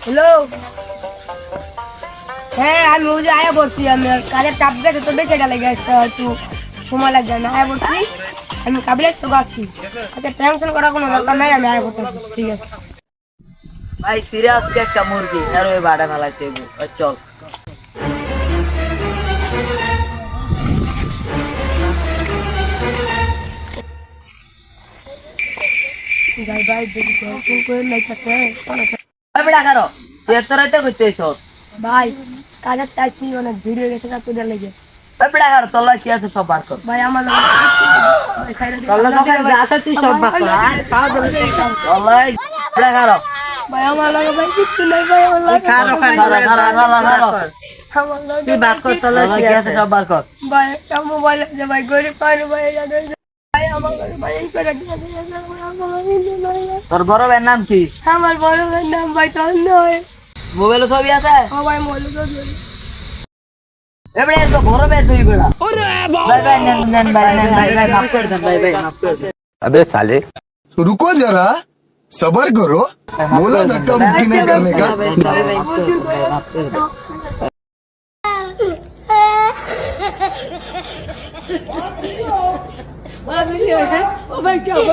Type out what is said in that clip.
Hello, হ্যাঁ আমি ওই যে আয়া বলছি, আমি কাজের চাপ গেছে তো বেঁচে গেলে গ্যাসটা একটু সময় লাগবে। আমি আয়া বলছি, আমি কাবিলের তো আছি। আচ্ছা, টেনশন করার কোনো দরকার নাই, আমি আয়া বলতে ঠিক আছে। ভাই সিরিয়াস একটা মুরগি আর ওই বাড়া মেলাইতে চল। ভাই ভাই দেখি টেনশন করে নাই থাকে। ভাই কাজের চাইছি অনেক দূর হয়ে গেছে, কাকু দেওয়া লেগে। ভাই আমার ভাই খাইরা দিন। ভাই আমার লাগে ভাই কিচ্ছু নাই, ভাই আমার লাগে ভাই একটা মোবাইল আছে ভাই, গরিব পারে ভাই জানেন ভাই আমার লাগে ভাই এই করে তোর বড় ভাইয়ের নাম কি? আমার বড় ভাইয়ের নাম ভাই তন্ময়। মোবাইলে ছবি আছে? ও ভাই মোবাইল তো এবারে তো বড় ভাই ছবি বেড়া। ভাই ভাই নেন ভাই মাফ করে দেন ভাই মাফ করে দেন। अबे साले रुको जरा सबर करो बोला धक्का मुक्की नहीं करने का Oh my God.